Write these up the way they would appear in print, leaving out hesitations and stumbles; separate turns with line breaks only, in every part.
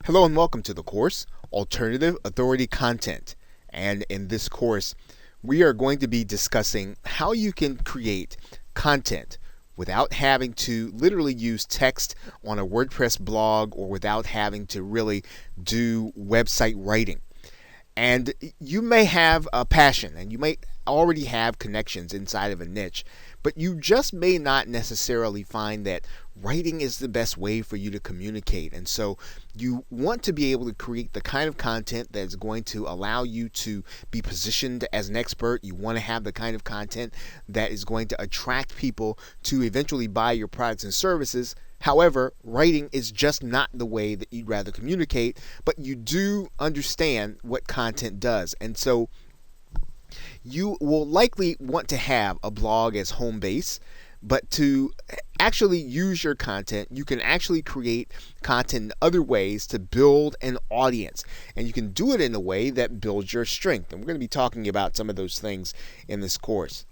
Hello and welcome to the course, Alternative Authority Content. And in this course, we are going to be discussing how you can create content without having to literally use text on a WordPress blog or without having to really do website writing. And you may have a passion and you may already have connections inside of a niche, but you just may not necessarily find that writing is the best way for you to communicate. And so you want to be able to create the kind of content that is going to allow you to be positioned as an expert. You want to have the kind of content that is going to attract people to eventually buy your products and services. However, writing is just not the way that you'd rather communicate, but you do understand what content does. And so you will likely want to have a blog as home base, but to actually use your content, you can actually create content in other ways to build an audience. And you can do it in a way that builds your strength. And we're going to be talking about some of those things in this course.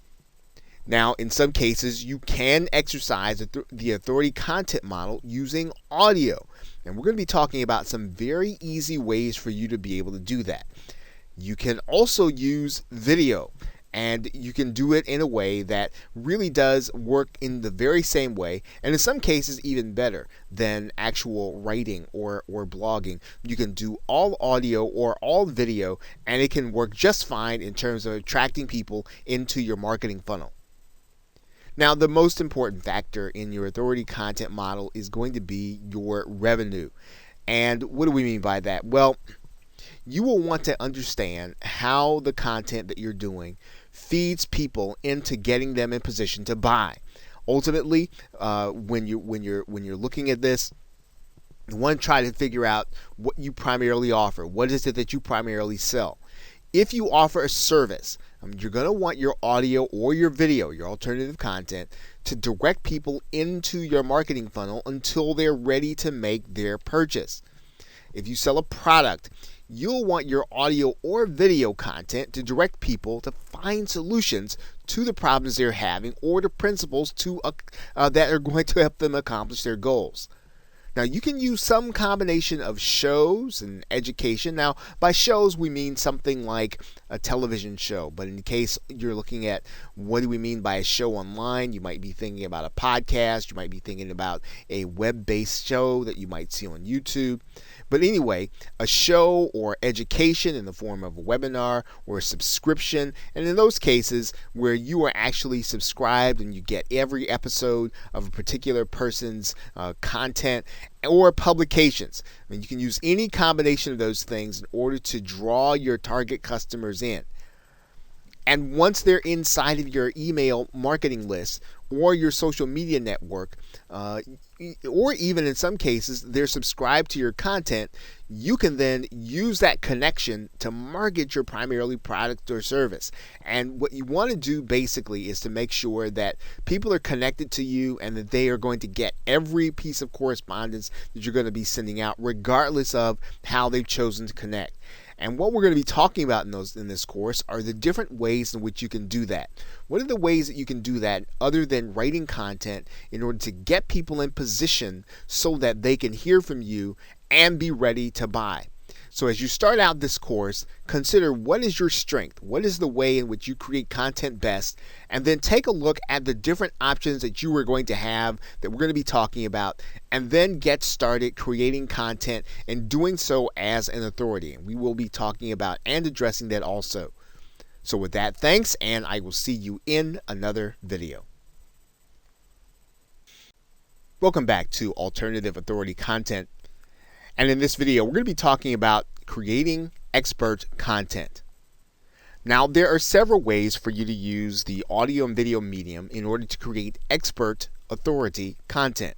Now, in some cases, you can exercise the authority content model using audio. And we're going to be talking about some very easy ways for you to be able to do that. You can also use video, and you can do it in a way that really does work in the very same way, and in some cases even better than actual writing or blogging. You can do all audio or all video, and it can work just fine in terms of attracting people into your marketing funnel. Now, the most important factor in your authority content model is going to be your revenue. And what do we mean by that? Well, you will want to understand how the content that you're doing feeds people into getting them in position to buy. Ultimately, when you're looking at this, you want to try to figure out what you primarily offer. What is it that you primarily sell? If you offer a service, you're going to want your audio or your video, your alternative content, to direct people into your marketing funnel until they're ready to make their purchase. If you sell a product, you'll want your audio or video content to direct people to find solutions to the problems they're having or the principles that are going to help them accomplish their goals. Now, you can use some combination of shows and education. Now, by shows, we mean something like a television show. But in case you're looking at what do we mean by a show online, you might be thinking about a podcast. You might be thinking about a web-based show that you might see on YouTube. But anyway, a show or education in the form of a webinar or a subscription. And in those cases where you are actually subscribed and you get every episode of a particular person's content, or publications. I mean, you can use any combination of those things in order to draw your target customers in. And once they're inside of your email marketing list or your social media network, or even in some cases they're subscribed to your content, you can then use that connection to market your primarily product or service. And what you want to do basically is to make sure that people are connected to you and that they are going to get every piece of correspondence that you're going to be sending out, regardless of how they've chosen to connect. And what we're going to be talking about in this course are the different ways in which you can do that. What are the ways that you can do that other than writing content in order to get people in position so that they can hear from you and be ready to buy? So as you start out this course, consider what is your strength, what is the way in which you create content best, and then take a look at the different options that you are going to have that we're going to be talking about, and then get started creating content and doing so as an authority. And we will be talking about and addressing that also. So with that, thanks, and I will see you in another video. Welcome back to Alternative Authority Content. And in this video, we're going to be talking about creating expert content. Now, there are several ways for you to use the audio and video medium in order to create expert authority content.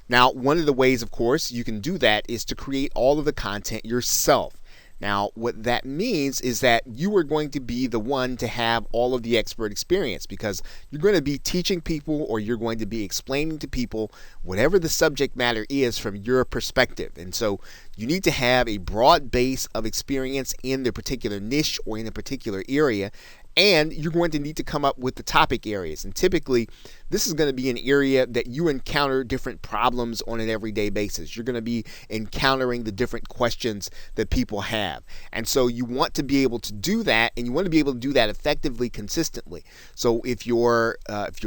Now, one of the ways, of course, you can do that is to create all of the content yourself. Now, what that means is that you are going to be the one to have all of the expert experience, because you're going to be teaching people or you're going to be explaining to people whatever the subject matter is from your perspective. And so you need to have a broad base of experience in the particular niche or in a particular area, and you're going to need to come up with the topic areas. And typically, this is going to be an area that you encounter different problems on an everyday basis. You're going to be encountering the different questions that people have. And so you want to be able to do that, and you want to be able to do that effectively, consistently. So if your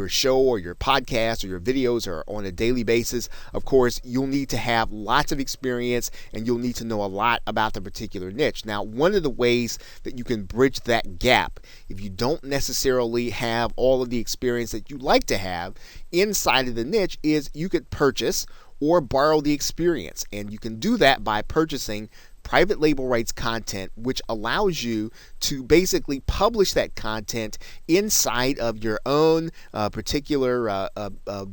show or your podcast or your videos are on a daily basis, of course, you'll need to have lots of experience and you'll need to know a lot about the particular niche. Now, one of the ways that you can bridge that gap, if you don't necessarily have all of the experience that you like to have inside of the niche, is you could purchase or borrow the experience. And you can do that by purchasing private label rights content, which allows you to basically publish that content inside of your own particular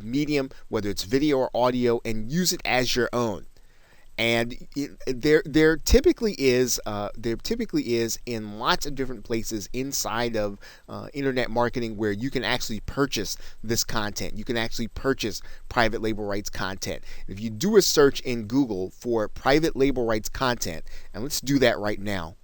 medium, whether it's video or audio, and use it as your own. And there typically is in lots of different places inside of internet marketing where you can actually purchase this content. You can actually purchase private label rights content. If you do a search in Google for private label rights content, and let's do that right now,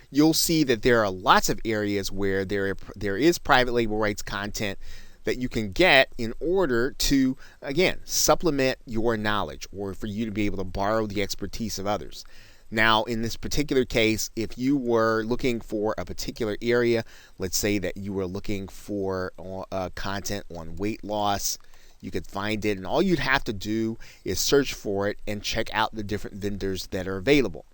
you'll see that there are lots of areas where there is private label rights content that you can get in order to, again, supplement your knowledge or for you to be able to borrow the expertise of others. Now, in this particular case, if you were looking for a particular area, let's say that you were looking for content on weight loss, you could find it, and all you'd have to do is search for it and check out the different vendors that are available.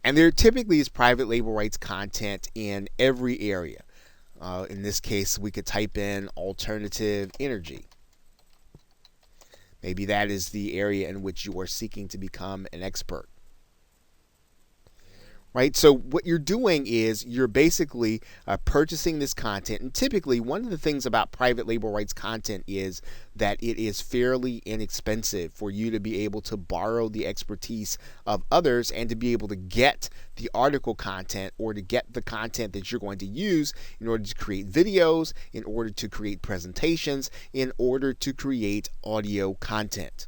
And there typically is private label rights content in every area. In this case, we could type in alternative energy. Maybe that is the area in which you are seeking to become an expert. Right? So what you're doing is you're basically purchasing this content. And typically, one of the things about private label rights content is that it is fairly inexpensive for you to be able to borrow the expertise of others and to be able to get the article content or to get the content that you're going to use in order to create videos, in order to create presentations, in order to create audio content.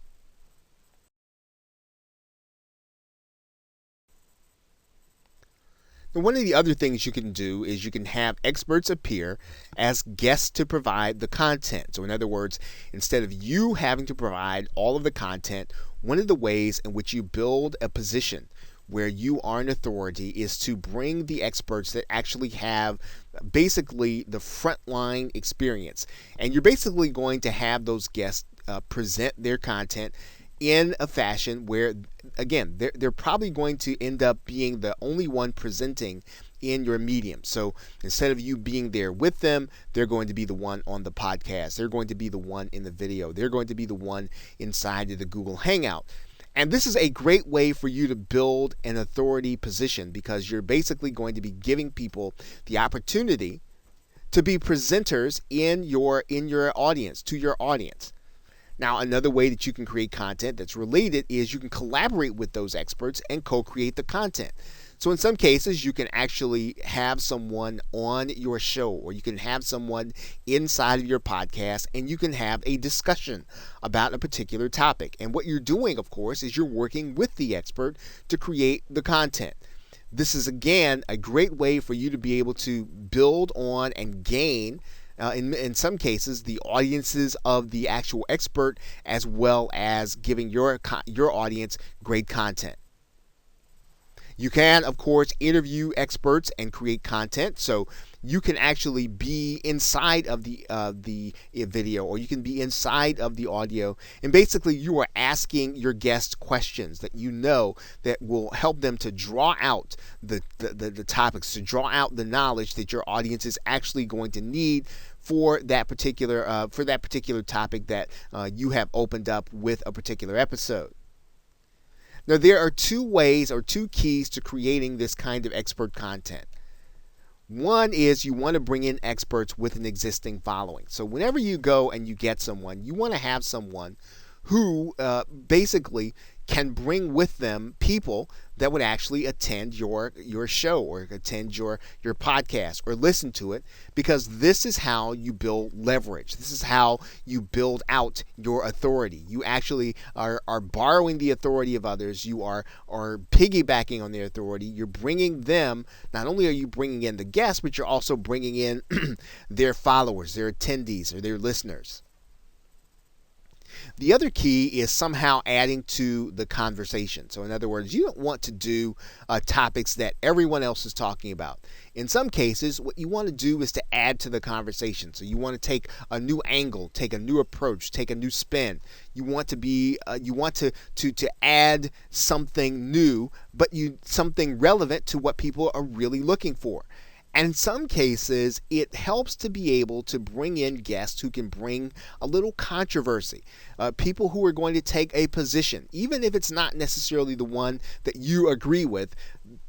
One of the other things you can do is you can have experts appear as guests to provide the content. So in other words, instead of you having to provide all of the content, one of the ways in which you build a position where you are an authority is to bring the experts that actually have basically the frontline experience. And you're basically going to have those guests present their content in a fashion where, again, they're probably going to end up being the only one presenting in your medium. So instead of you being there with them, they're going to be the one on the podcast. They're going to be the one in the video. They're going to be the one inside of the Google Hangout. And this is a great way for you to build an authority position because you're basically going to be giving people the opportunity to be presenters in your audience, to your audience. Now, another way that you can create content that's related is you can collaborate with those experts and co-create the content. So in some cases, you can actually have someone on your show or you can have someone inside of your podcast and you can have a discussion about a particular topic. And what you're doing, of course, is you're working with the expert to create the content. This is, again, a great way for you to be able to build on and gain in some cases, the audiences of the actual expert, as well as giving your audience great content. You can, of course, interview experts and create content. So you can actually be inside of the video, or you can be inside of the audio, and basically you are asking your guests questions that you know that will help them to draw out the topics, to draw out the knowledge that your audience is actually going to need for that particular topic that you have opened up with a particular episode. Now, there are two ways or two keys to creating this kind of expert content. One is you want to bring in experts with an existing following. So whenever you go and you get someone, you want to have someone who basically can bring with them people that would actually attend your show or attend your podcast or listen to it, because this is how you build leverage. This is how you build out your authority. You actually are borrowing the authority of others. You are piggybacking on their authority. You're bringing them, not only are you bringing in the guests, but you're also bringing in their followers, their attendees, or their listeners. The other key is somehow adding to the conversation. So in other words, you don't want to do topics that everyone else is talking about. In some cases, what you want to do is to add to the conversation. So you want to take a new angle, take a new approach, take a new spin. You want to add something new, but something relevant to what people are really looking for. And in some cases, it helps to be able to bring in guests who can bring a little controversy, people who are going to take a position, even if it's not necessarily the one that you agree with.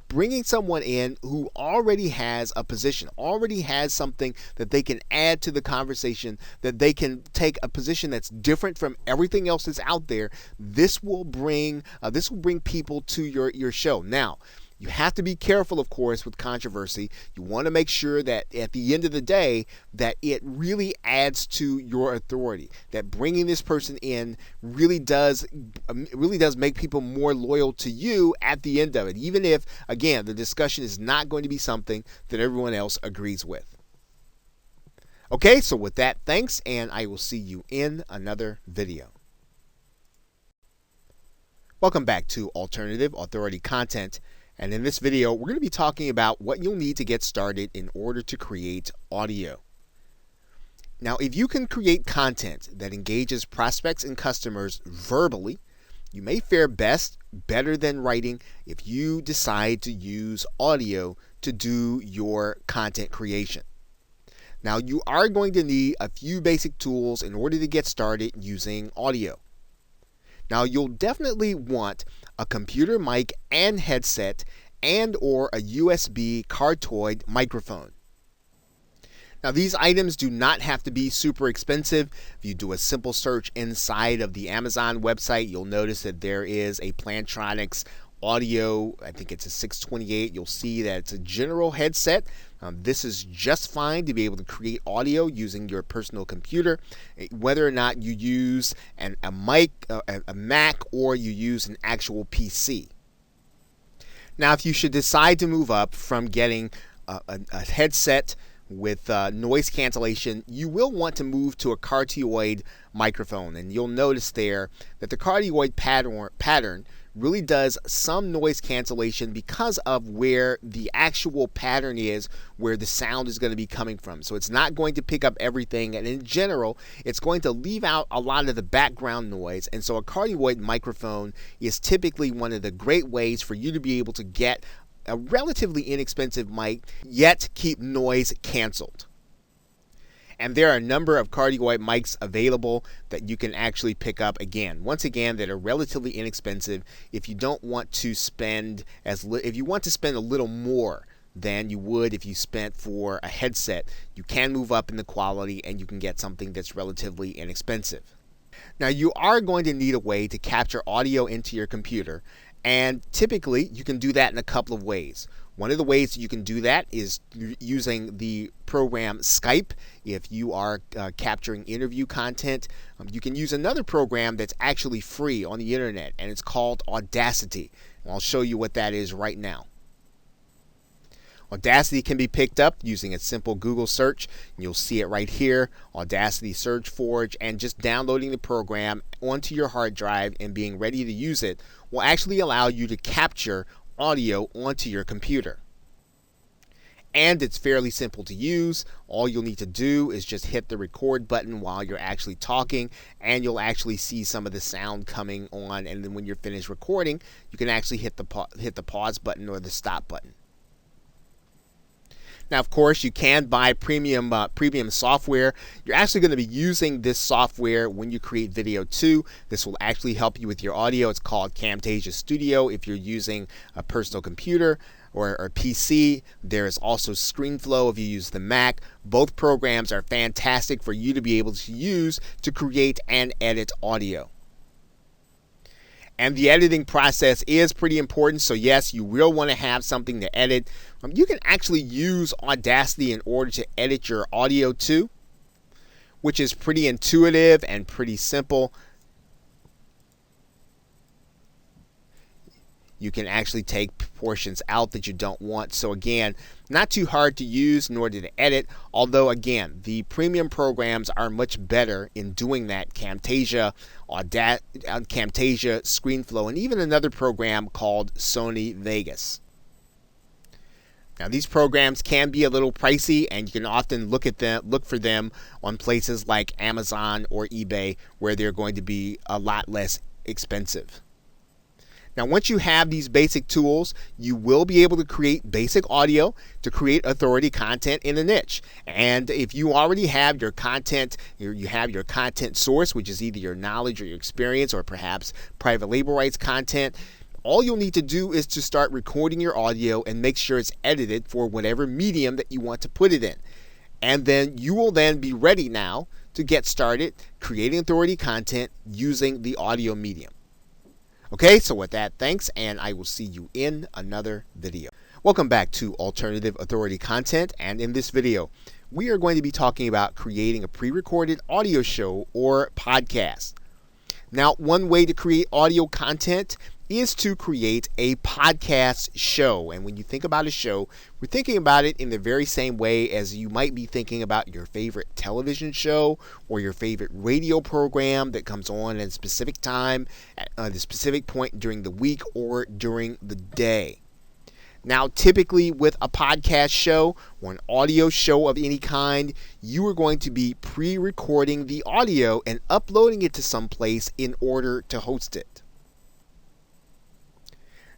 Bringing someone in who already has a position, already has something that they can add to the conversation, that they can take a position that's different from everything else that's out there. This will bring people to your show. Now, you have to be careful, of course, with controversy. You want to make sure that at the end of the day, that it really adds to your authority, that bringing this person in really does make people more loyal to you at the end of it, even if, again, the discussion is not going to be something that everyone else agrees with. Okay, so with that, thanks, and I will see you in another video. Welcome back to Alternative Authority Content. And in this video, we're going to be talking about what you'll need to get started in order to create audio. Now, if you can create content that engages prospects and customers verbally, you may fare better than writing if you decide to use audio to do your content creation. Now, you are going to need a few basic tools in order to get started using audio. Now, you'll definitely want a computer mic and headset and or a USB cardioid microphone. Now, these items do not have to be super expensive. If you do a simple search inside of the Amazon website, you'll notice that there is a Plantronics audio, I think it's a 628. You'll see that it's a general headset. This is just fine to be able to create audio using your personal computer, whether or not you use a mic, a Mac, or you use an actual PC. Now, if you should decide to move up from getting a headset with noise cancellation, you will want to move to a cardioid microphone, and you'll notice there that the cardioid pattern really does some noise cancellation because of where the actual pattern is, where the sound is going to be coming from. So it's not going to pick up everything, and in general, it's going to leave out a lot of the background noise. And so a cardioid microphone is typically one of the great ways for you to be able to get a relatively inexpensive mic, yet keep noise canceled. And there are a number of cardioid mics available that you can actually pick up, once again, that are relatively inexpensive if you don't want to spend if you want to spend a little more than you would if you spent for a headset. You can move up in the quality and you can get something that's relatively inexpensive. Now, you are going to need a way to capture audio into your computer, and typically you can do that in a couple of ways. One of the ways you can do that is using the program Skype. If you are capturing interview content, you can use another program that's actually free on the internet, and it's called Audacity. And I'll show you what that is right now. Audacity can be picked up using a simple Google search. You'll see it right here, Audacity SurgeForge, and just downloading the program onto your hard drive and being ready to use it will actually allow you to capture audio onto your computer. And it's fairly simple to use. All you'll need to do is just hit the record button while you're actually talking, and you'll actually see some of the sound coming on, and then when you're finished recording, you can actually hit the pause button or the stop button. Now, of course, you can buy premium software. You're actually going to be using this software when you create video too. This will actually help you with your audio. It's called Camtasia Studio if you're using a personal computer or a PC. There is also ScreenFlow if you use the Mac. Both programs are fantastic for you to be able to use to create and edit audio. And the editing process is pretty important. So yes, you will want to have something to edit. You can actually use Audacity in order to edit your audio too, which is pretty intuitive and pretty simple. You can actually take portions out that you don't want. So again, not too hard to use nor to edit, although again, the premium programs are much better in doing that. Camtasia, Camtasia, ScreenFlow, and even another program called Sony Vegas. Now these programs can be a little pricey, and you can often look for them on places like Amazon or eBay, where they're going to be a lot less expensive. Now, once you have these basic tools, you will be able to create basic audio to create authority content in a niche. And if you already have your content, you have your content source, which is either your knowledge or your experience or perhaps private label rights content, all you'll need to do is to start recording your audio and make sure it's edited for whatever medium that you want to put it in. And then you will then be ready now to get started creating authority content using the audio medium. Okay, so with that, thanks, and I will see you in another video. Welcome back to Alternative Authority Content, and in this video, we are going to be talking about creating a pre-recorded audio show or podcast. Now, one way to create audio content is to create a podcast show. And when you think about a show, we're thinking about it in the very same way as you might be thinking about your favorite television show or your favorite radio program that comes on at a specific time, at a specific point during the week or during the day. Now, typically with a podcast show or an audio show of any kind, you are going to be pre-recording the audio and uploading it to some place in order to host it.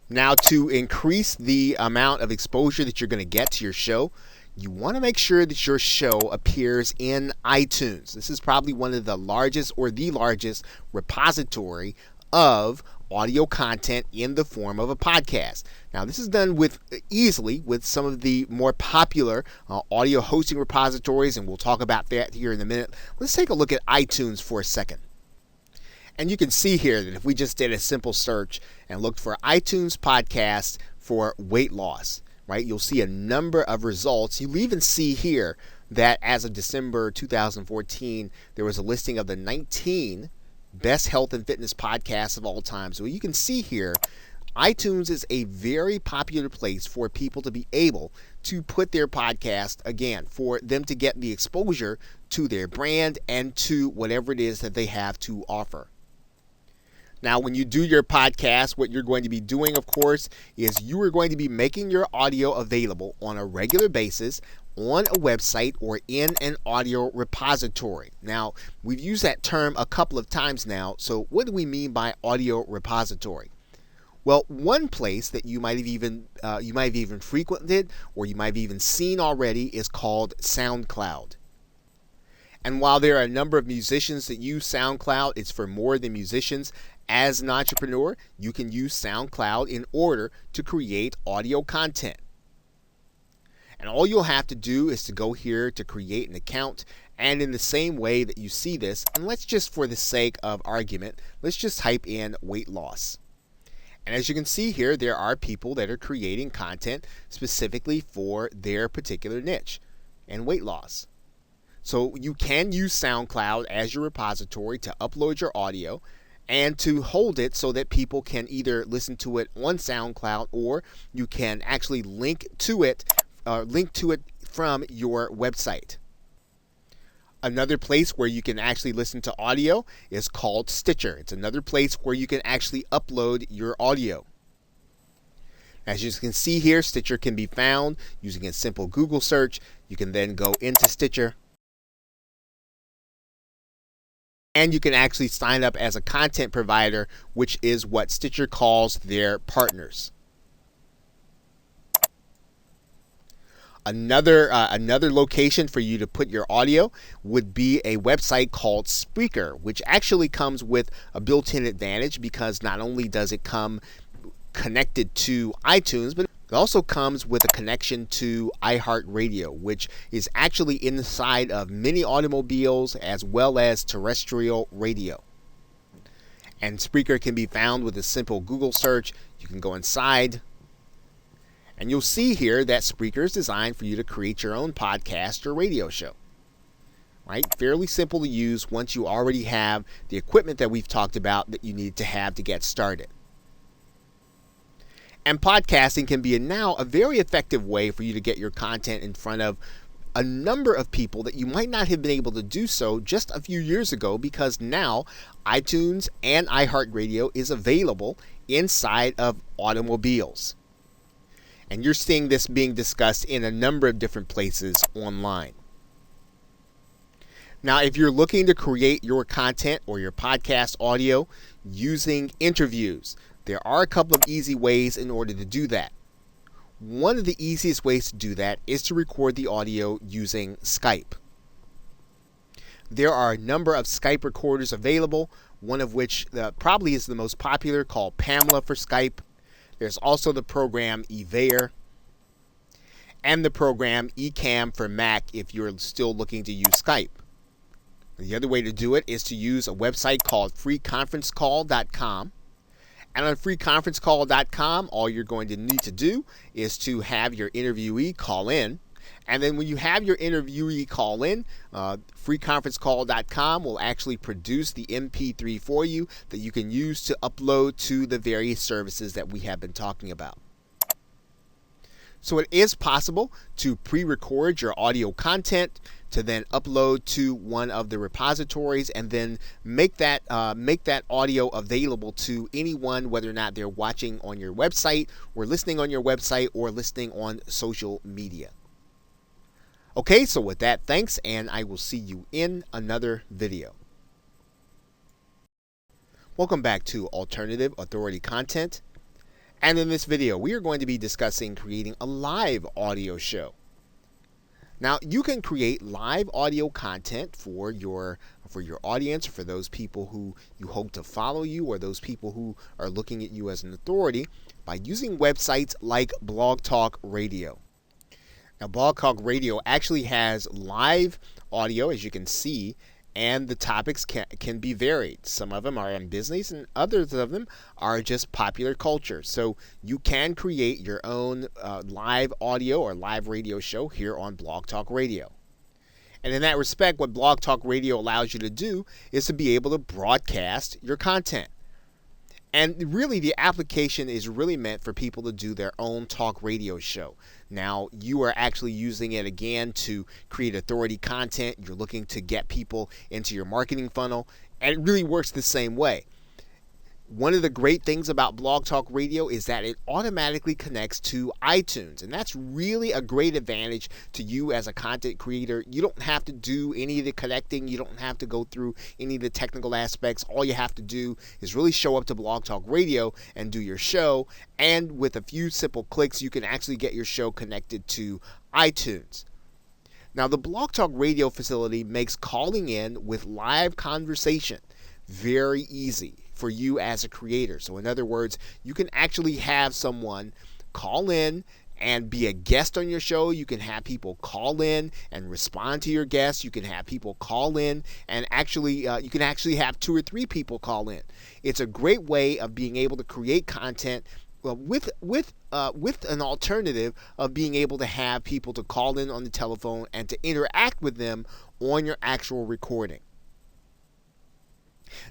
Now, to increase the amount of exposure that you're going to get to your show, you want to make sure that your show appears in iTunes. This is probably one of the largest or the largest repository of audio content in the form of a podcast. Now, this is done easily with some of the more popular audio hosting repositories, and we'll talk about that here in a minute. Let's take a look at iTunes for a second. And you can see here that if we just did a simple search and looked for iTunes podcast for weight loss, right, you'll see a number of results. You'll even see here that as of December 2014, there was a listing of the 19 best health and fitness podcasts of all time. So you can see here, iTunes is a very popular place for people to be able to put their podcast, again, for them to get the exposure to their brand and to whatever it is that they have to offer. Now, when you do your podcast, what you're going to be doing, of course, is you are going to be making your audio available on a regular basis on a website or in an audio repository. Now, we've used that term a couple of times now. So what do we mean by audio repository? Well, one place that you might have even frequented or you might have even seen already is called SoundCloud. And while there are a number of musicians that use SoundCloud, it's for more than musicians. As an entrepreneur, you can use SoundCloud in order to create audio content. And all you'll have to do is to go here to create an account. And in the same way that you see this, and let's just, for the sake of argument, let's just type in weight loss. And as you can see here, there are people that are creating content specifically for their particular niche and weight loss. So you can use SoundCloud as your repository to upload your audio and to hold it so that people can either listen to it on SoundCloud or you can actually link to it from your website. Another place where you can actually listen to audio is called Stitcher. It's another place where you can actually upload your audio. As you can see here, Stitcher can be found using a simple Google search. You can then go into Stitcher, and you can actually sign up as a content provider, which is what Stitcher calls their partners. Another location for you to put your audio would be a website called Spreaker, which actually comes with a built-in advantage because not only does it come connected to iTunes, but it also comes with a connection to iHeartRadio, which is actually inside of many automobiles as well as terrestrial radio. And Spreaker can be found with a simple Google search. You can go inside, and you'll see here that Spreaker is designed for you to create your own podcast or radio show. Right? Fairly simple to use once you already have the equipment that we've talked about that you need to have to get started. And podcasting can be now a very effective way for you to get your content in front of a number of people that you might not have been able to do so just a few years ago, because now iTunes and iHeartRadio is available inside of automobiles. And you're seeing this being discussed in a number of different places online. Now, if you're looking to create your content or your podcast audio using interviews, there are a couple of easy ways in order to do that. One of the easiest ways to do that is to record the audio using Skype. There are a number of Skype recorders available, one of which probably is the most popular, called Pamela for Skype. There's also the program Evair and the program Ecamm for Mac if you're still looking to use Skype. The other way to do it is to use a website called freeconferencecall.com. And on freeconferencecall.com, all you're going to need to do is to have your interviewee call in. And then when you have your interviewee call in, freeconferencecall.com will actually produce the MP3 for you that you can use to upload to the various services that we have been talking about. So it is possible to pre-record your audio content to then upload to one of the repositories and then make that audio available to anyone, whether or not they're watching on your website or listening on your website or listening on social media. Okay, so with that, thanks, and I will see you in another video. Welcome back to Alternative Authority Content. And in this video, we are going to be discussing creating a live audio show. Now, you can create live audio content for your audience, for those people who you hope to follow you or those people who are looking at you as an authority, by using websites like Blog Talk Radio. Now, Blog Talk Radio actually has live audio, as you can see, and the topics can be varied. Some of them are in business and others of them are just popular culture. So you can create your own live audio or live radio show here on Blog Talk Radio. And in that respect, what Blog Talk Radio allows you to do is to be able to broadcast your content. And really, the application is really meant for people to do their own talk radio show. Now, you are actually using it again to create authority content. You're looking to get people into your marketing funnel, and it really works the same way. One of the great things about Blog Talk Radio is that it automatically connects to iTunes, and that's really a great advantage to you as a content creator. You don't have to do any of the connecting. You don't have to go through any of the technical aspects. All you have to do is really show up to Blog Talk Radio and do your show, and with a few simple clicks, you can actually get your show connected to iTunes. Now, the Blog Talk Radio facility makes calling in with live conversation very easy for you as a creator. So in other words, you can actually have someone call in and be a guest on your show. You can have people call in and respond to your guests. You can have people call in and you can actually have 2 or 3 people call in. It's a great way of being able to create content with an alternative of being able to have people to call in on the telephone and to interact with them on your actual recording.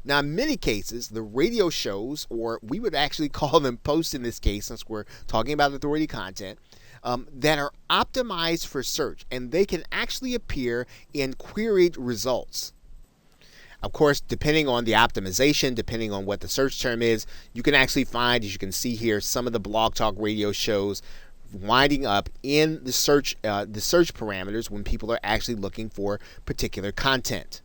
Now, in many cases, the radio shows, or we would actually call them posts in this case, since we're talking about authority content, that are optimized for search, and they can actually appear in queried results. Of course, depending on the optimization, depending on what the search term is, you can actually find, as you can see here, some of the Blog Talk Radio shows winding up in the search parameters when people are actually looking for particular content.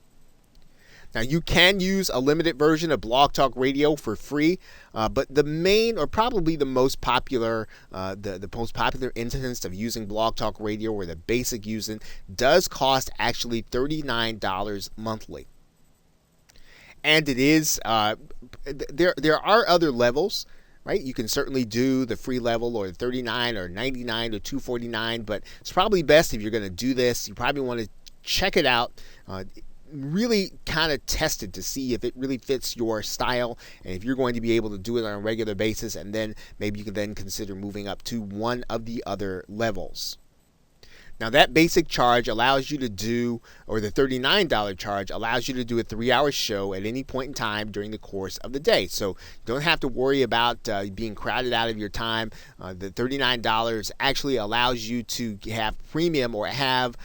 Now, you can use a limited version of Blog Talk Radio for free, but the main, or probably the most popular, the most popular instance of using Blog Talk Radio, or the basic using, does cost actually $39 monthly. And it is there are other levels, right? You can certainly do the free level, or $39 or $99 or $249, but it's probably best, if you're going to do this, you probably want to check it out. really kind of tested to see if it really fits your style and if you're going to be able to do it on a regular basis, and then maybe you can then consider moving up to one of the other levels. Now that basic charge allows you to do, or the $39 charge allows you to do a 3-hour show at any point in time during the course of the day. So you don't have to worry about being crowded out of your time. The $39 actually allows you to have premium or have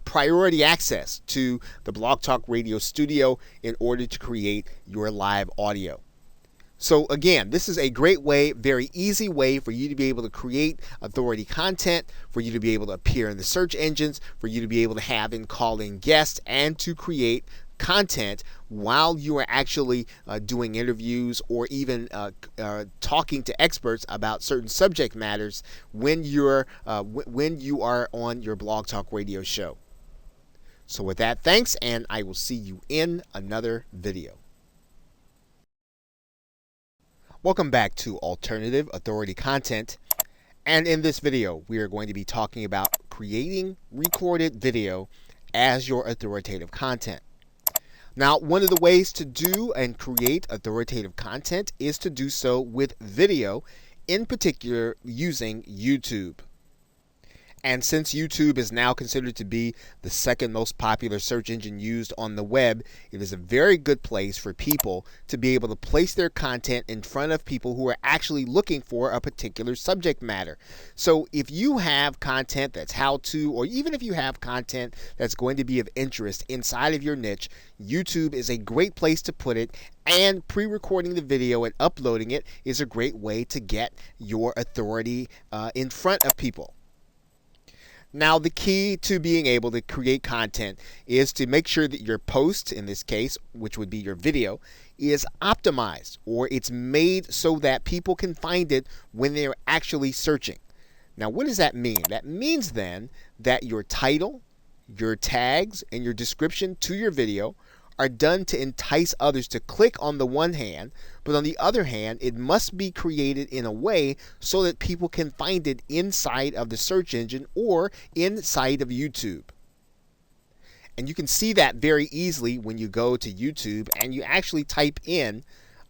priority access to the Blog Talk Radio studio in order to create your live audio. So again, this is a great way, very easy way for you to be able to create authority content, for you to be able to appear in the search engines, for you to be able to have and call in guests, and to create content while you are actually doing interviews or even talking to experts about certain subject matters when you are on your Blog Talk Radio show. So with that, thanks, and I will see you in another video. Welcome back to Alternative Authority Content, and in this video we are going to be talking about creating recorded video as your authoritative content. Now, one of the ways to do and create authoritative content is to do so with video, in particular using YouTube. And since YouTube is now considered to be the second most popular search engine used on the web, it is a very good place for people to be able to place their content in front of people who are actually looking for a particular subject matter. So if you have content that's how-to, or even if you have content that's going to be of interest inside of your niche, YouTube is a great place to put it, and pre-recording the video and uploading it is a great way to get your authority in front of people. Now, the key to being able to create content is to make sure that your post, in this case, which would be your video, is optimized, or it's made so that people can find it when they're actually searching. Now, what does that mean? That means then that your title, your tags, and your description to your video are done to entice others to click on the one hand, but on the other hand, it must be created in a way so that people can find it inside of the search engine or inside of YouTube. And you can see that very easily when you go to YouTube and you actually type in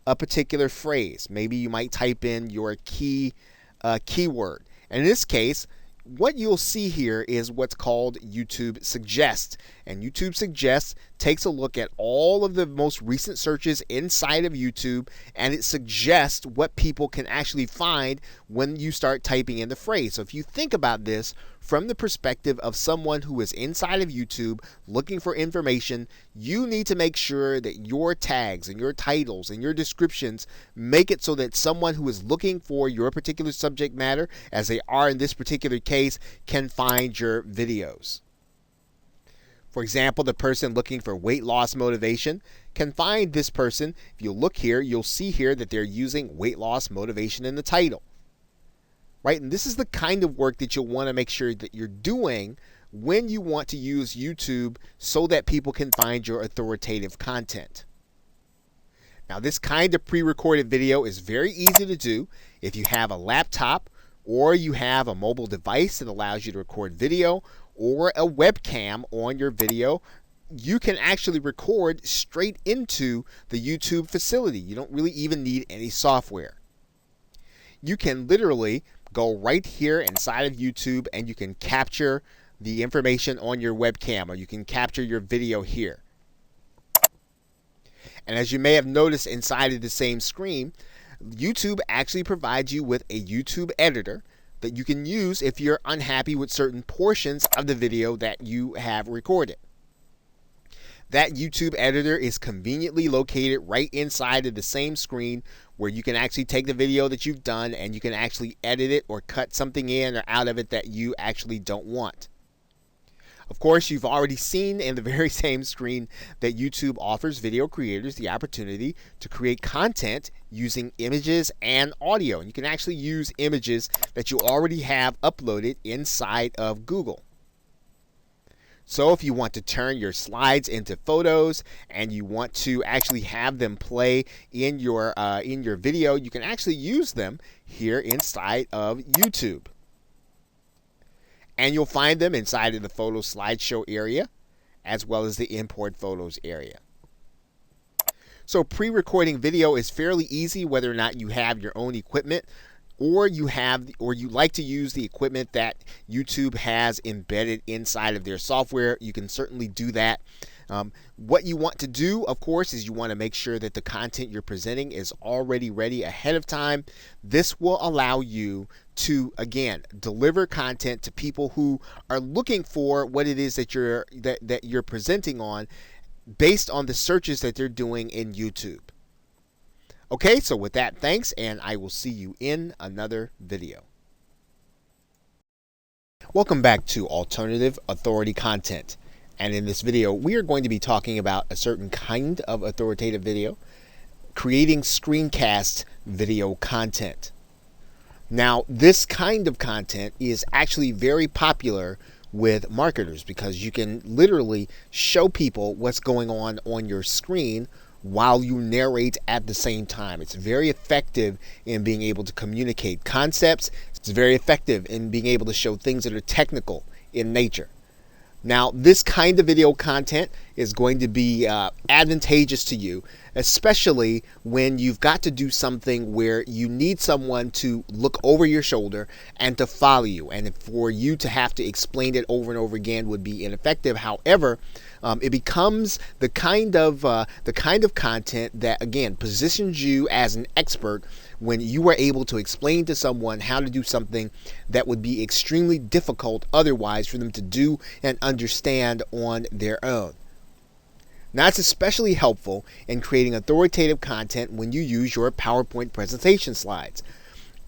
a particular phrase. Maybe you might type in your keyword. And in this case, what you'll see here is what's called YouTube Suggest. And YouTube Suggest takes a look at all of the most recent searches inside of YouTube, and it suggests what people can actually find when you start typing in the phrase. So if you think about this from the perspective of someone who is inside of YouTube looking for information, you need to make sure that your tags and your titles and your descriptions make it so that someone who is looking for your particular subject matter, as they are in this particular case, can find your videos. For example, the person looking for weight loss motivation can find this person. If you look here, you'll see here that they're using weight loss motivation in the title. Right? And this is the kind of work that you'll want to make sure that you're doing when you want to use YouTube so that people can find your authoritative content. Now, this kind of pre-recorded video is very easy to do if you have a laptop or you have a mobile device that allows you to record video, or a webcam on your video. You can actually record straight into the YouTube facility. You don't really even need any software. You can literally go right here inside of YouTube and you can capture the information on your webcam, or you can capture your video here. And as you may have noticed inside of the same screen, YouTube actually provides you with a YouTube editor that you can use if you're unhappy with certain portions of the video that you have recorded. That YouTube editor is conveniently located right inside of the same screen, where you can actually take the video that you've done and you can actually edit it or cut something in or out of it that you actually don't want. Of course, you've already seen in the very same screen that YouTube offers video creators the opportunity to create content using images and audio. And you can actually use images that you already have uploaded inside of Google. So if you want to turn your slides into photos and you want to actually have them play in your video, you can actually use them here inside of YouTube. And you'll find them inside of the photo slideshow area. as well as the import photos area. So pre-recording video is fairly easy whether or not you have your own equipment or you like to use the equipment that YouTube has embedded inside of their software. You can certainly do that. What you want to do, of course, is you want to make sure that the content you're presenting is already ready ahead of time. This will allow you to, again, deliver content to people who are looking for what it is that you're presenting on based on the searches that they're doing in YouTube. Okay, so with that, thanks, and I will see you in another video. Welcome back to Alternative Authority Content. And in this video, we are going to be talking about a certain kind of authoritative video, creating screencast video content. Now, this kind of content is actually very popular with marketers because you can literally show people what's going on your screen while you narrate at the same time. It's very effective in being able to communicate concepts. It's very effective in being able to show things that are technical in nature. Now, this kind of video content is going to be advantageous to you, especially when you've got to do something where you need someone to look over your shoulder and to follow you. And for you to have to explain it over and over again would be ineffective. However, it becomes the kind of content that, again, positions you as an expert when you are able to explain to someone how to do something that would be extremely difficult otherwise for them to do and understand on their own. Now, it's especially helpful in creating authoritative content when you use your PowerPoint presentation slides.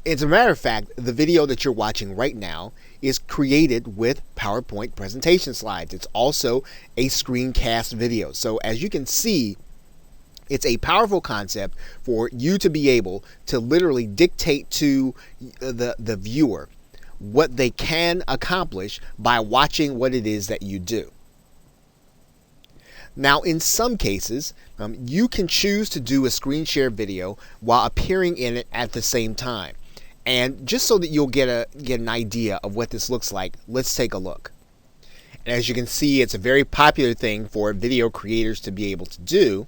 As a matter of fact, the video that you're watching right now is created with PowerPoint presentation slides. It's also a screencast video. So as you can see, it's a powerful concept for you to be able to literally dictate to the viewer what they can accomplish by watching what it is that you do. Now, in some cases, you can choose to do a screen share video while appearing in it at the same time. And just so that you'll get an idea of what this looks like, let's take a look. And as you can see, it's a very popular thing for video creators to be able to do,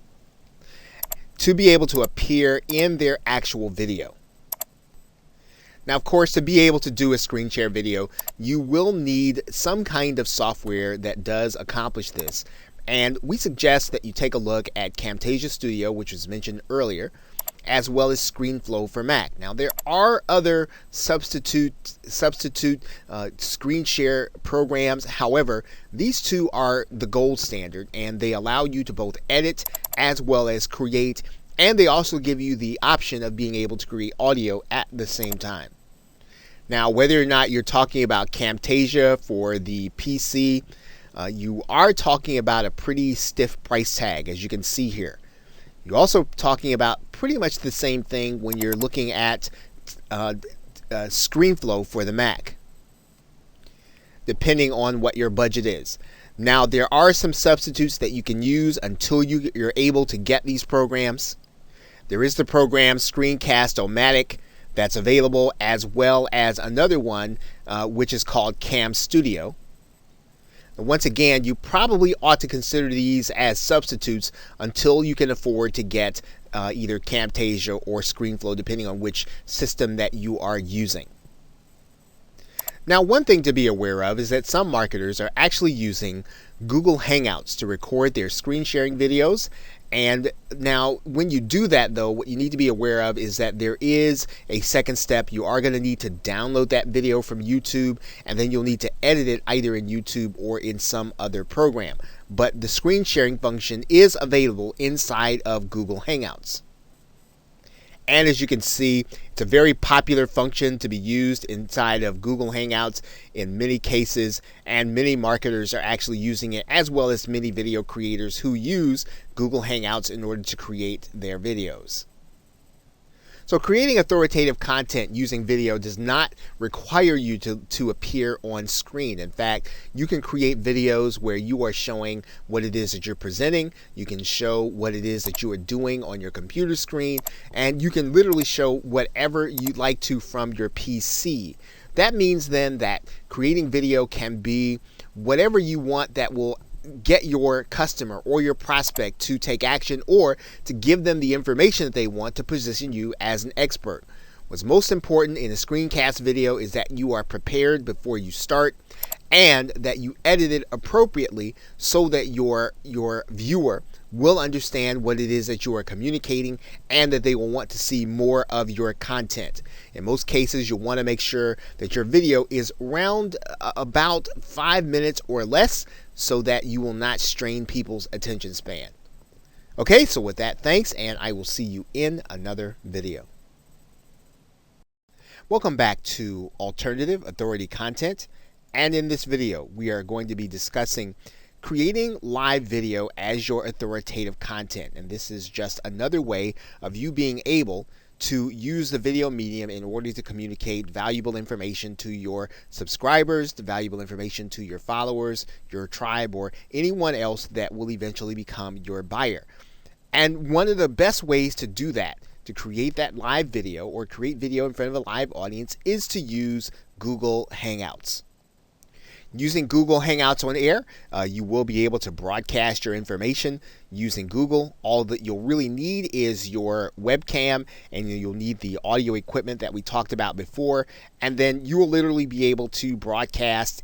to be able to appear in their actual video. Now, of course, to be able to do a screen share video, you will need some kind of software that does accomplish this. And we suggest that you take a look at Camtasia Studio, which was mentioned earlier, as well as ScreenFlow for Mac. Now, there are other substitute screen share programs. However, these two are the gold standard, and they allow you to both edit as well as create, and they also give you the option of being able to create audio at the same time. Now, whether or not you're talking about Camtasia for the PC, you are talking about a pretty stiff price tag, as you can see here. You're also talking about pretty much the same thing when you're looking at ScreenFlow for the Mac, depending on what your budget is. Now, there are some substitutes that you can use until you're able to get these programs. There is the program Screencast-O-Matic that's available, as well as another one which is called Cam Studio. Once again, you probably ought to consider these as substitutes until you can afford to get either Camtasia or ScreenFlow, depending on which system that you are using. Now, one thing to be aware of is that some marketers are actually using Google Hangouts to record their screen sharing videos. And now, when you do that, though, what you need to be aware of is that there is a second step. You are going to need to download that video from YouTube, and then you'll need to edit it either in YouTube or in some other program. But the screen sharing function is available inside of Google Hangouts. And as you can see, it's a very popular function to be used inside of Google Hangouts in many cases, and many marketers are actually using it, as well as many video creators who use Google Hangouts in order to create their videos. So creating authoritative content using video does not require you to appear on screen. In fact, you can create videos where you are showing what it is that you're presenting. You can show what it is that you are doing on your computer screen, and you can literally show whatever you'd like to from your PC. That means then that creating video can be whatever you want that will get your customer or your prospect to take action or to give them the information that they want to position you as an expert. What's most important in a screencast video is that you are prepared before you start and that you edit it appropriately so that your viewer will understand what it is that you are communicating and that they will want to see more of your content. In most cases, you'll want to make sure that your video is around about 5 minutes or less so that you will not strain people's attention span. Okay, so with that, thanks, and I will see you in another video. Welcome back to Alternative Authority Content, and in this video we are going to be discussing creating live video as your authoritative content. And this is just another way of you being able to use the video medium in order to communicate valuable information to your subscribers, the valuable information to your followers, your tribe, or anyone else that will eventually become your buyer. And one of the best ways to do that, to create that live video or create video in front of a live audience, is to use Google Hangouts. Using Google Hangouts on air, you will be able to broadcast your information using Google. All that you'll really need is your webcam, and you'll need the audio equipment that we talked about before, and then you will literally be able to broadcast,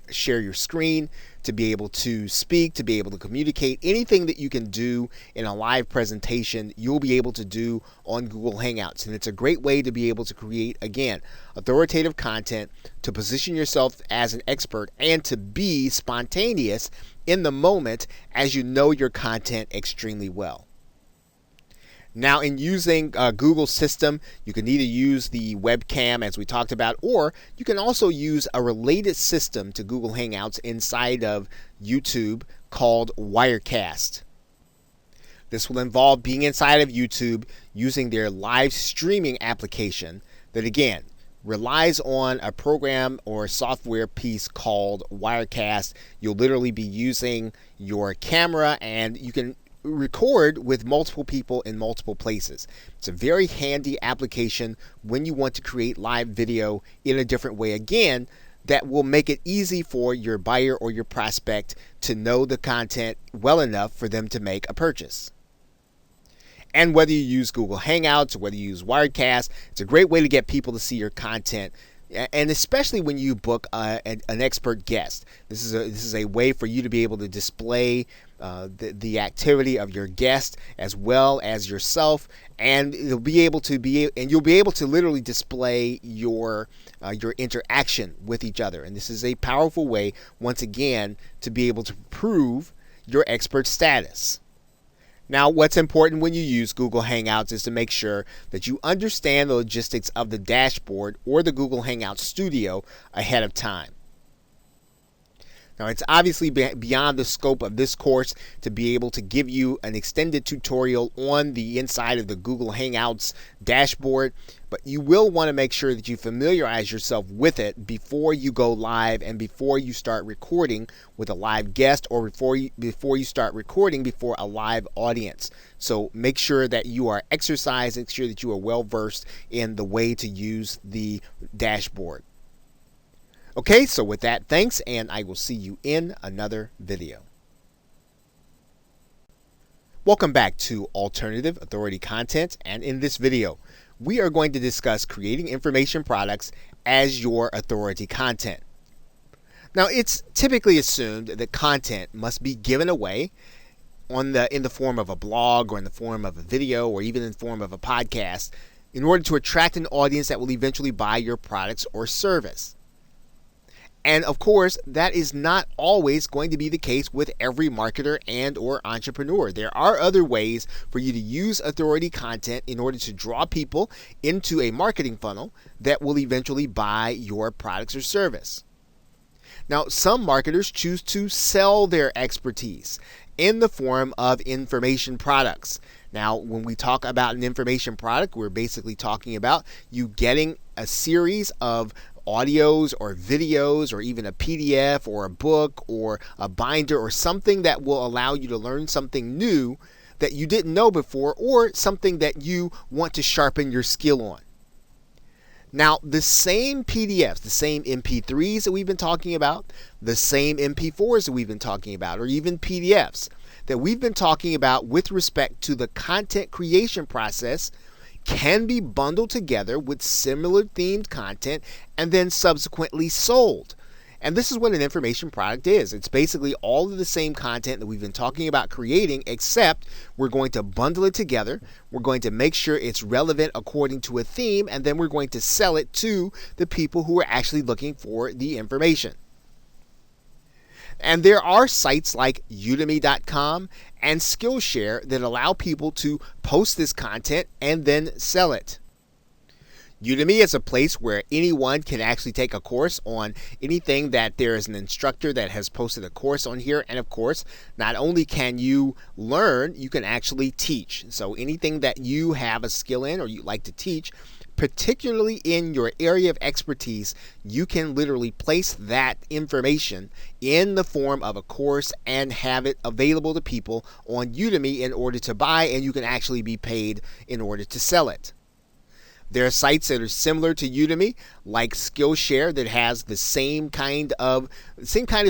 share your screen, to be able to speak, to be able to communicate. Anything that you can do in a live presentation, you'll be able to do on Google Hangouts. And it's a great way to be able to create, again, authoritative content, to position yourself as an expert, and to be spontaneous in the moment as you know your content extremely well. Now, in using Google's system, you can either use the webcam as we talked about, or you can also use a related system to Google Hangouts inside of YouTube called Wirecast. This will involve being inside of YouTube using their live streaming application that, again, relies on a program or software piece called Wirecast. You'll literally be using your camera, and you can record with multiple people in multiple places. It's a very handy application when you want to create live video in a different way, again, that will make it easy for your buyer or your prospect to know the content well enough for them to make a purchase. And whether you use Google Hangouts or whether you use Wirecast, it's a great way to get people to see your content. And especially when you book an expert guest, this is a way for you to be able to display the activity of your guest as well as yourself, and you'll be able to literally display your interaction with each other. And this is a powerful way, once again, to be able to prove your expert status. Now, what's important when you use Google Hangouts is to make sure that you understand the logistics of the dashboard or the Google Hangouts Studio ahead of time. Now, it's obviously beyond the scope of this course to be able to give you an extended tutorial on the inside of the Google Hangouts dashboard, but you will want to make sure that you familiarize yourself with it before you go live and before you start recording with a live guest, or before you start recording before a live audience. So make sure that you are exercised, make sure that you are well versed in the way to use the dashboard. Okay, so with that, thanks, and I will see you in another video. Welcome back to Alternative Authority Content, and in this video, we are going to discuss creating information products as your authority content. Now, it's typically assumed that content must be given away in the form of a blog, or in the form of a video, or even in the form of a podcast, in order to attract an audience that will eventually buy your products or service. And of course, that is not always going to be the case with every marketer and or entrepreneur. There are other ways for you to use authority content in order to draw people into a marketing funnel that will eventually buy your products or service. Now, some marketers choose to sell their expertise in the form of information products. Now, when we talk about an information product, we're basically talking about you getting a series of audios or videos, or even a PDF or a book or a binder or something that will allow you to learn something new that you didn't know before, or something that you want to sharpen your skill on. Now, the same PDFs, the same MP3s that we've been talking about, the same MP4s that we've been talking about, or even PDFs that we've been talking about with respect to the content creation process can be bundled together with similar themed content and then subsequently sold. And this is what an information product is. It's basically all of the same content that we've been talking about creating, except we're going to bundle it together. We're going to make sure it's relevant according to a theme, and then we're going to sell it to the people who are actually looking for the information. And there are sites like Udemy.com and Skillshare that allow people to post this content and then sell it. Udemy is a place where anyone can actually take a course on anything that there is an instructor that has posted a course on here. And of course, not only can you learn, you can actually teach. So anything that you have a skill in or you like to teach, particularly in your area of expertise, you can literally place that information in the form of a course and have it available to people on Udemy in order to buy, and you can actually be paid in order to sell it. There are sites that are similar to Udemy, like Skillshare, that has the same kind of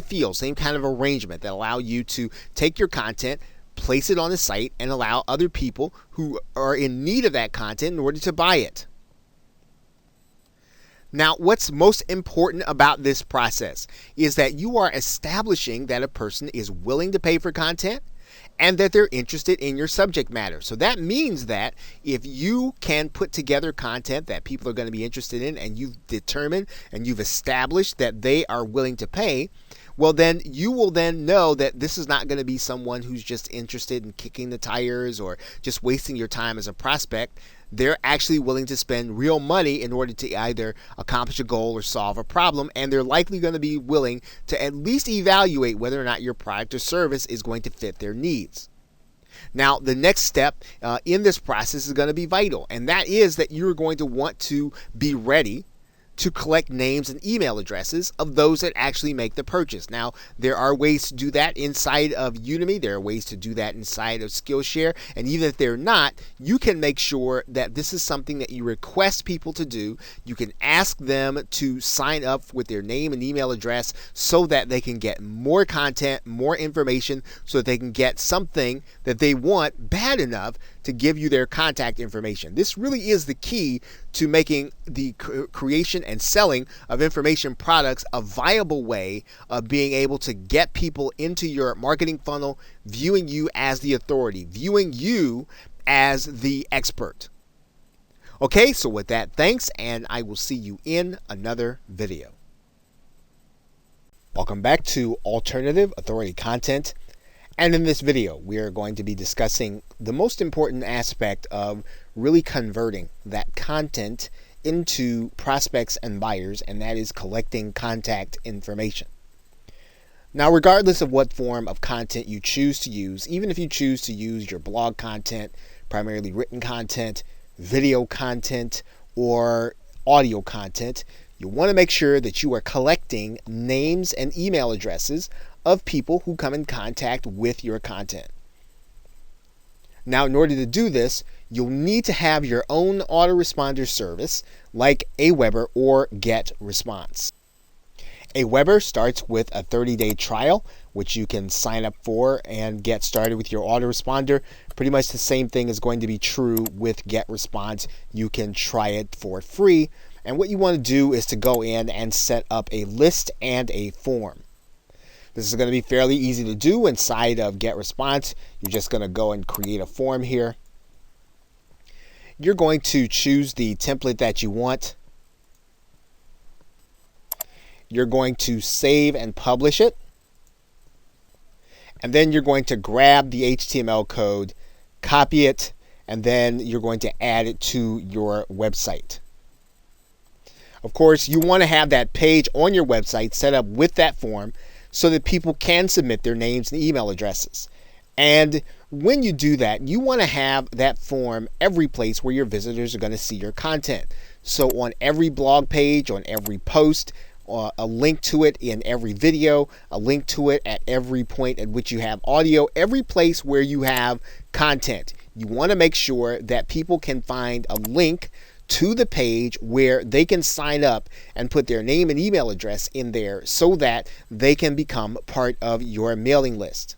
feel, same kind of arrangement that allow you to take your content, place it on the site, and allow other people who are in need of that content in order to buy it. Now, what's most important about this process is that you are establishing that a person is willing to pay for content and that they're interested in your subject matter. So that means that if you can put together content that people are going to be interested in, and you've determined and you've established that they are willing to pay, well, then you will then know that this is not going to be someone who's just interested in kicking the tires or just wasting your time as a prospect. They're actually willing to spend real money in order to either accomplish a goal or solve a problem, and they're likely going to be willing to at least evaluate whether or not your product or service is going to fit their needs. Now, the next step in this process is going to be vital, and that is that you're going to want to be ready to collect names and email addresses of those that actually make the purchase. Now, there are ways to do that inside of Udemy. There are ways to do that inside of Skillshare. And even if they're not, you can make sure that this is something that you request people to do. You can ask them to sign up with their name and email address so that they can get more content, more information, so that they can get something that they want bad enough to give you their contact information. This really is the key to making the creation and selling of information products a viable way of being able to get people into your marketing funnel, viewing you as the authority, viewing you as the expert. Okay, so with that, thanks, and I will see you in another video. Welcome back to Alternative Authority Content. And in this video, we are going to be discussing the most important aspect of really converting that content into prospects and buyers, and that is collecting contact information. Now, regardless of what form of content you choose to use, even if you choose to use your blog content, primarily written content, video content, or audio content, you want to make sure that you are collecting names and email addresses of people who come in contact with your content. Now, in order to do this, you'll need to have your own autoresponder service like Aweber or GetResponse. Aweber starts with a 30-day trial, which you can sign up for and get started with your autoresponder. Pretty much the same thing is going to be true with GetResponse. You can try it for free. And what you want to do is to go in and set up a list and a form. This is going to be fairly easy to do inside of GetResponse. You're just going to go and create a form here. You're going to choose the template that you want. You're going to save and publish it. And then you're going to grab the HTML code, copy it, and then you're going to add it to your website. Of course, you want to have that page on your website set up with that form so that people can submit their names and email addresses. And when you do that, you want to have that form every place where your visitors are going to see your content. So on every blog page, on every post, a link to it in every video, a link to it at every point at which you have audio, every place where you have content. You want to make sure that people can find a link to the page where they can sign up and put their name and email address in there so that they can become part of your mailing list.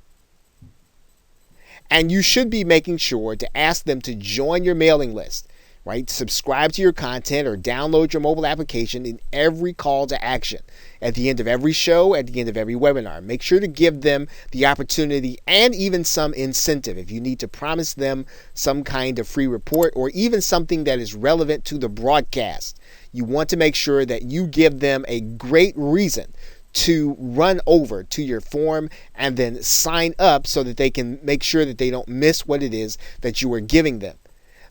And you should be making sure to ask them to join your mailing list, right? Subscribe to your content or download your mobile application in every call to action. At the end of every show, at the end of every webinar, make sure to give them the opportunity and even some incentive. If you need to promise them some kind of free report or even something that is relevant to the broadcast, you want to make sure that you give them a great reason to run over to your form and then sign up so that they can make sure that they don't miss what it is that you are giving them.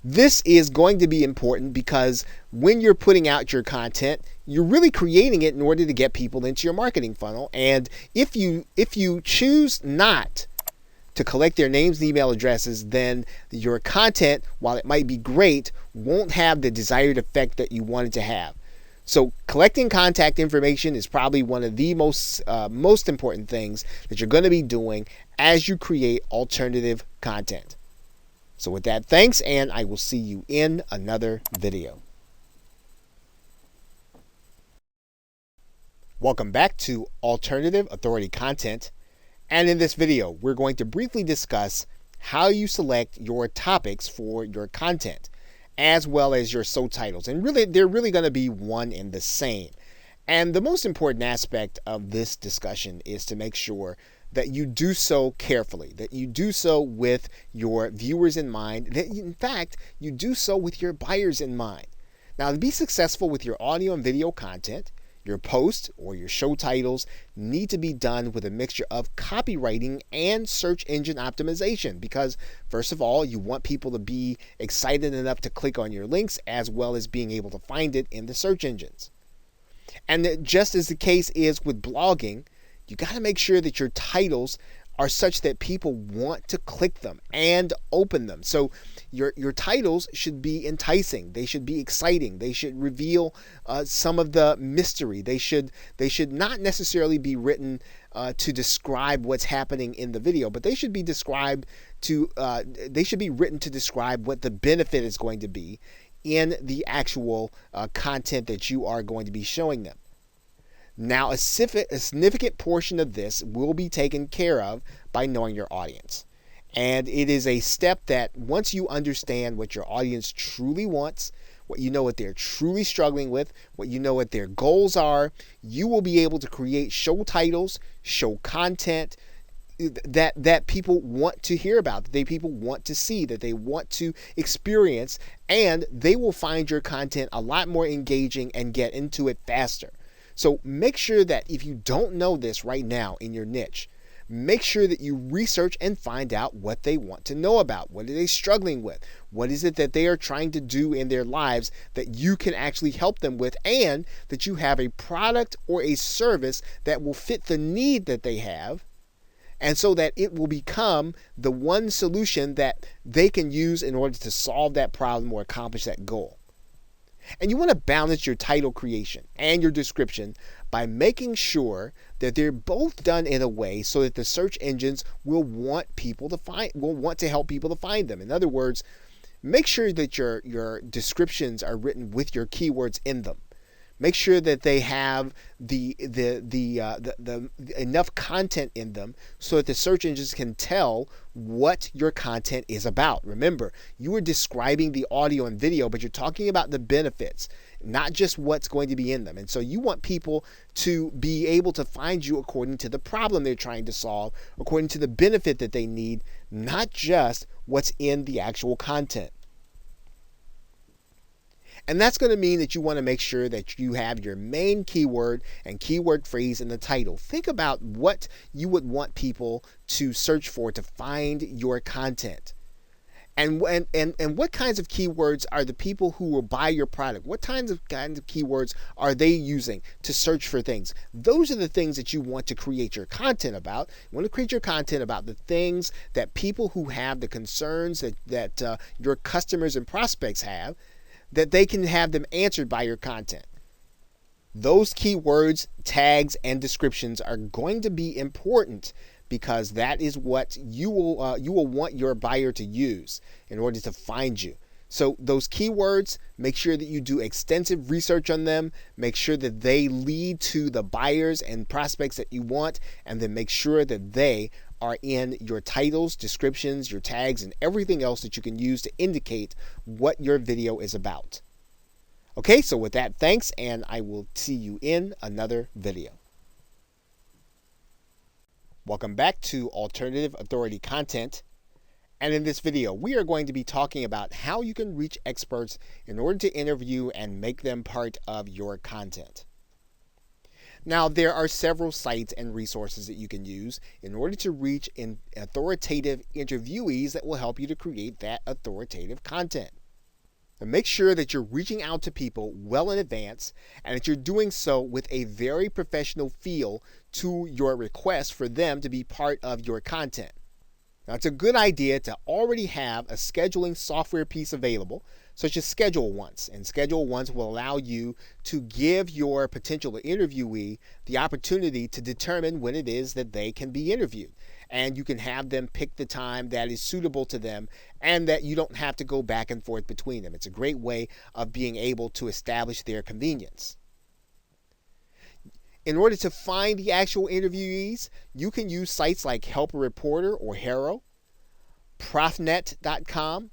This is going to be important because when you're putting out your content, you're really creating it in order to get people into your marketing funnel. And if you choose not to collect their names and email addresses, then your content, while it might be great, won't have the desired effect that you want it to have. So collecting contact information is probably one of the most important things that you're going to be doing as you create alternative content. So with that, thanks, and I will see you in another video. Welcome back to Alternative Authority Content. And in this video, we're going to briefly discuss how you select your topics for your content, as well as your subtitles. And really, they're really going to be one and the same. And the most important aspect of this discussion is to make sure that you do so carefully, that you do so with your viewers in mind, that in fact, you do so with your buyers in mind. Now, to be successful with your audio and video content, your posts or your show titles need to be done with a mixture of copywriting and search engine optimization because, first of all, you want people to be excited enough to click on your links as well as being able to find it in the search engines. And just as the case is with blogging, you got to make sure that your titles are such that people want to click them and open them. So your titles should be enticing. They should be exciting. They should reveal some of the mystery. They should not necessarily be written to describe what's happening in the video, but they should be written to describe what the benefit is going to be in the actual content that you are going to be showing them. Now, a significant portion of this will be taken care of by knowing your audience. And it is a step that once you understand what your audience truly wants, what you know what they're truly struggling with, what you know what their goals are, you will be able to create show titles, show content that people want to hear about, that people want to see, that they want to experience, and they will find your content a lot more engaging and get into it faster. So make sure that if you don't know this right now in your niche, make sure that you research and find out what they want to know about. What are they struggling with? What is it that they are trying to do in their lives that you can actually help them with, and that you have a product or a service that will fit the need that they have, and so that it will become the one solution that they can use in order to solve that problem or accomplish that goal. And you want to balance your title creation and your description by making sure that they're both done in a way so that the search engines will want to help people to find them. In other words, make sure that your descriptions are written with your keywords in them. Make sure that they have the enough content in them so that the search engines can tell what your content is about. Remember, you are describing the audio and video, but you're talking about the benefits, not just what's going to be in them. And so you want people to be able to find you according to the problem they're trying to solve, according to the benefit that they need, not just what's in the actual content. And that's going to mean that you want to make sure that you have your main keyword and keyword phrase in the title. Think about what you would want people to search for to find your content. And what kinds of keywords are the people who will buy your product? What kinds of keywords are they using to search for things? Those are the things that you want to create your content about. You want to create your content about the things that people who have the concerns that your customers and prospects have, that they can have them answered by your content. Those keywords, tags, and descriptions are going to be important because that is what you will want your buyer to use in order to find you. So those keywords, make sure that you do extensive research on them. Make sure that they lead to the buyers and prospects that you want, and then make sure that they are in your titles, descriptions, your tags, and everything else that you can use to indicate what your video is about. Okay, so with that, thanks, and I will see you in another video. Welcome back to Alternative Authority Content. And in this video, we are going to be talking about how you can reach experts in order to interview and make them part of your content. Now, there are several sites and resources that you can use in order to reach authoritative interviewees that will help you to create that authoritative content. And make sure that you're reaching out to people well in advance and that you're doing so with a very professional feel to your request for them to be part of your content. Now, it's a good idea to already have a scheduling software piece available, such as Schedule Once. And Schedule Once will allow you to give your potential interviewee the opportunity to determine when it is that they can be interviewed. And you can have them pick the time that is suitable to them and that you don't have to go back and forth between them. It's a great way of being able to establish their convenience. In order to find the actual interviewees, you can use sites like Help a Reporter or HARO, Profnet.com,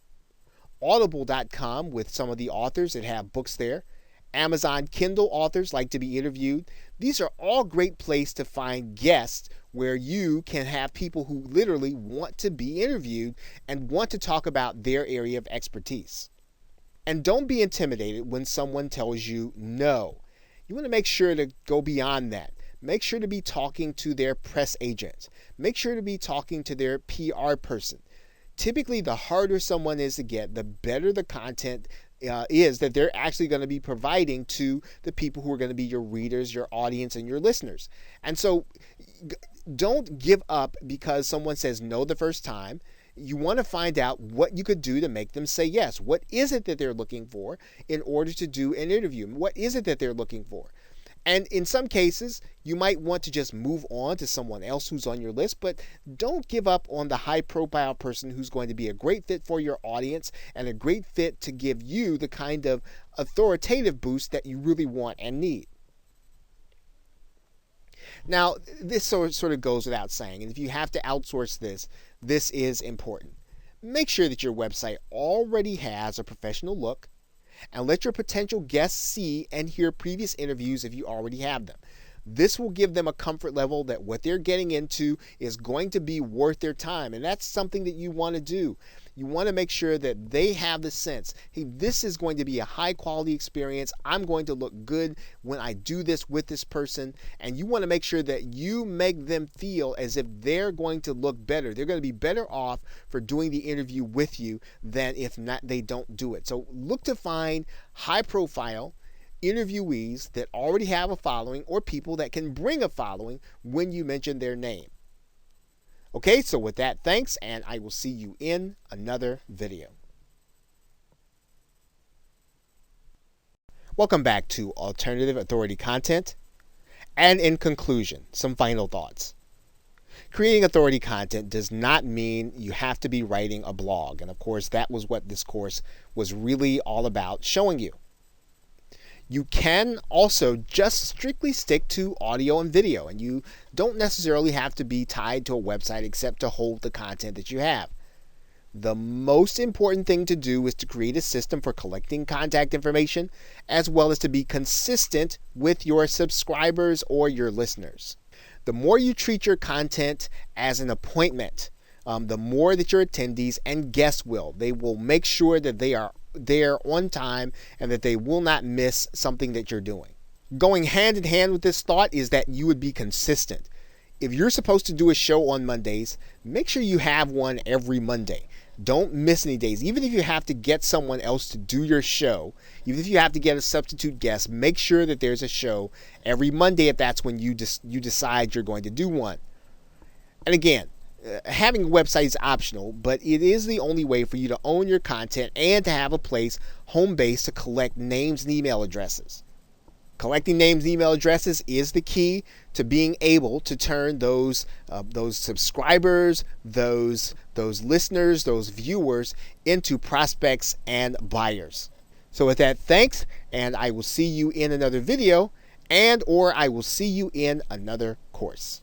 Audible.com with some of the authors that have books there, Amazon Kindle authors like to be interviewed. These are all great places to find guests where you can have people who literally want to be interviewed and want to talk about their area of expertise. And don't be intimidated when someone tells you no. You want to make sure to go beyond that. Make sure to be talking to their press agents. Make sure to be talking to their PR person. Typically, the harder someone is to get, the better the content is that they're actually going to be providing to the people who are going to be your readers, your audience, and your listeners. And so don't give up because someone says no the first time. You want to find out what you could do to make them say yes. What is it that they're looking for in order to do an interview? What is it that they're looking for? And in some cases, you might want to just move on to someone else who's on your list, but don't give up on the high-profile person who's going to be a great fit for your audience and a great fit to give you the kind of authoritative boost that you really want and need. Now, this sort of goes without saying, and if you have to outsource this, this is important. Make sure that your website already has a professional look, and let your potential guests see and hear previous interviews if you already have them. This will give them a comfort level that what they're getting into is going to be worth their time, and that's something that you want to do. You want to make sure that they have the sense, hey, this is going to be a high quality experience. I'm going to look good when I do this with this person. And you want to make sure that you make them feel as if they're going to look better. They're going to be better off for doing the interview with you than if not they don't do it. So look to find high profile interviewees that already have a following or people that can bring a following when you mention their name. Okay, so with that, thanks, and I will see you in another video. Welcome back to Alternative Authority Content. And in conclusion, some final thoughts. Creating authority content does not mean you have to be writing a blog. And of course, that was what this course was really all about showing you. You can also just strictly stick to audio and video, and you don't necessarily have to be tied to a website except to hold the content that you have. The most important thing to do is to create a system for collecting contact information, as well as to be consistent with your subscribers or your listeners. The more you treat your content as an appointment, the more that your attendees and guests will. They will make sure that they are there on time and that they will not miss something that you're doing. Going hand in hand with this thought is that you would be consistent. If you're supposed to do a show on Mondays, make sure you have one every Monday. Don't miss any days. Even if you have to get someone else to do your show, even if you have to get a substitute guest, make sure that there's a show every Monday if that's when you decide you're going to do one. And again, having a website is optional, but it is the only way for you to own your content and to have a place, home base, to collect names and email addresses. Collecting names and email addresses is the key to being able to turn those subscribers, those listeners, those viewers into prospects and buyers. So with that, thanks, and I will see you in another video, or I will see you in another course.